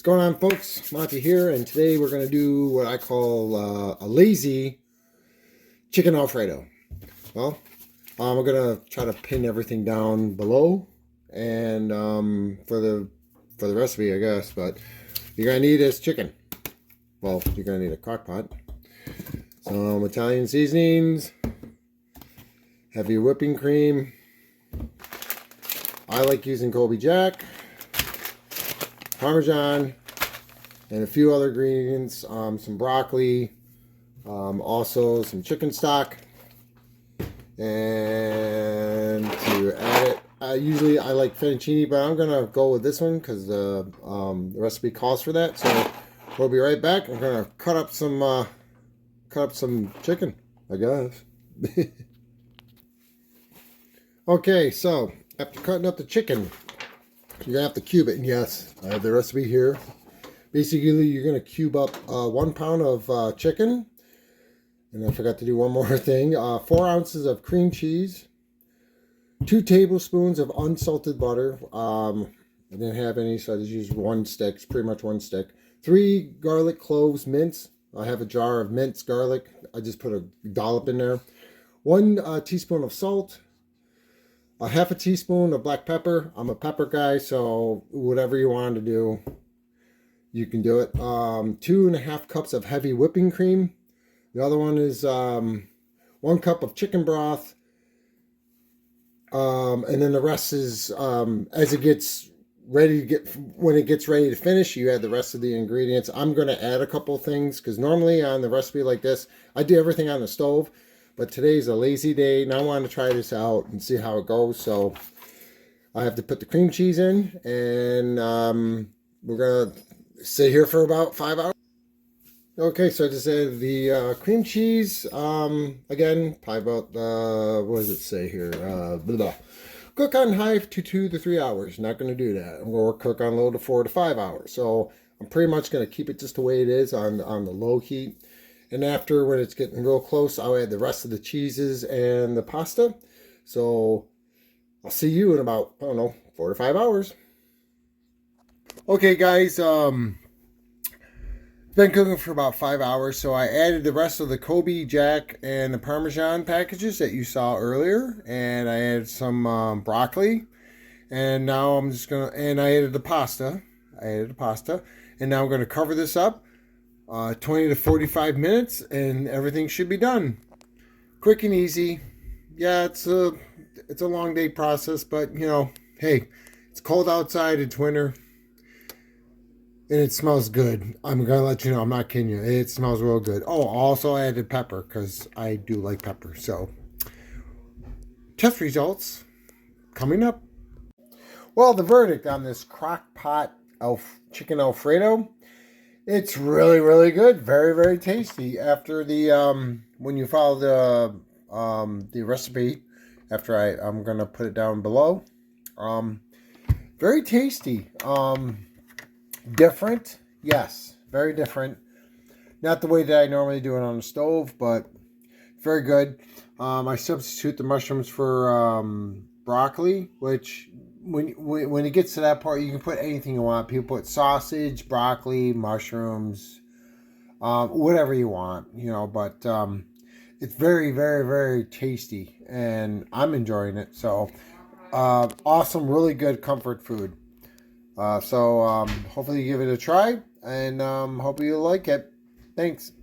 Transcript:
What's going on, folks? Monty here, and today we're going to do what I call a lazy chicken Alfredo. Well, we're going to try to pin everything down below, and for the recipe, I guess. But you're going to need is chicken. Well, you're going to need a crock pot, some Italian seasonings, heavy whipping cream. I like using Colby Jack, Parmesan, and a few other ingredients, some broccoli, also some chicken stock, and to add it, usually I like fettuccine, but I'm gonna go with this one because the recipe calls for that. So we'll be right back. I'm gonna cut up some chicken, I guess. Okay, so after cutting up the chicken, you're gonna have to cube it. And yes, I have the recipe here. Basically, you're gonna cube up 1 pound of chicken, and I forgot to do one more thing. 4 ounces of cream cheese, 2 tablespoons of unsalted butter. I didn't have any, so I just used 1 stick. It's pretty much 1 stick. 3 garlic cloves minced. I have a jar of minced garlic. I just put a dollop in there. 1 teaspoon of salt. A half a teaspoon of black pepper. I'm a pepper guy, so whatever you want to do, you can do it. 2.5 cups of heavy whipping cream. The other one is 1 cup of chicken broth. And then the rest is as it gets ready to when it gets ready to finish, you add the rest of the ingredients. I'm going to add a couple things because normally on the recipe like this, I do everything on the stove. But today's a lazy day, and I want to try this out and see how it goes. So I have to put the cream cheese in, and we're going to sit here for about 5 hours. Okay, so I just added the cream cheese. Again, probably about, what does it say here? Cook on high to 2 to 3 hours. Not going to do that. I'm going to cook on low to 4 to 5 hours. So I'm pretty much going to keep it just the way it is on the low heat. And after, when it's getting real close, I'll add the rest of the cheeses and the pasta. So I'll see you in about, I don't know, 4 to 5 hours. Okay, guys, been cooking for about 5 hours. So I added the rest of the Colby Jack and the Parmesan packages that you saw earlier. And I added some broccoli. And now I'm just going to, and I added the pasta. And now I'm going to cover this up. 20 to 45 minutes and everything should be done. Quick and easy. Yeah, it's a long day process, but you know, hey, it's cold outside, it's winter, and it smells good. I'm gonna let you know, I'm not kidding you, it smells real good. Oh, also I added pepper because I do like pepper. So test results coming up. Well, the verdict on this Crockpot Chicken Alfredo, it's really, really good. Very, very tasty. After the when you follow the recipe, after I'm gonna put it down below. Very tasty. Different, yes, very different. Not the way that I normally do it on the stove, but very good. I substitute the mushrooms for broccoli, which when it gets to that part, you can put anything you want. People put sausage, broccoli, mushrooms, whatever you want, you know. But it's very, very, very tasty, and I'm enjoying it. So awesome, really good comfort food. So hopefully you give it a try, and hope you like it. Thanks.